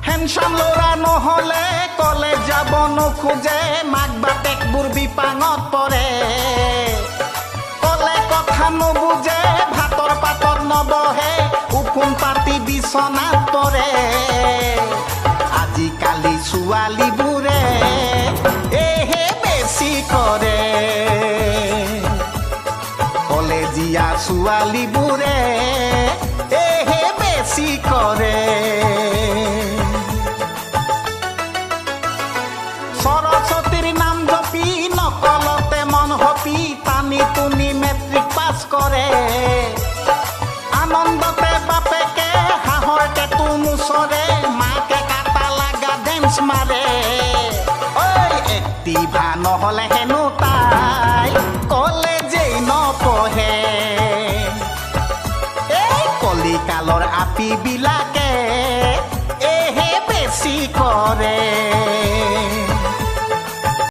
handsome ল'ৰা নহ'লে college যাব নোখোজে মাক বাপেকবোৰ বিপাঙত পৰে কলে কথা নুবুজে ভাতৰ পাতত নবহে উকুন পাতি বিচনাত পৰে আজিকালি ছোৱালীবোৰে এহে বেছি কৰে কলেজীয়া ছোৱালীবোৰে এহে বেছি কৰে সৰস্বতীৰ নাম জপি নকলতে মন হপি টানি টুনি মেট্ৰিক পাছ কৰে আনন্দতে বাপেকে হাঁহৰ টেটু মুচৰে মাকে কাটা লাগা ডেন্স মাৰে ঐ এক্টিভা নহ'লে হেনো তাই কলেজেই নপঢ়ে এই কলিকালৰ আপিবিলাকে এহে বেছি কৰে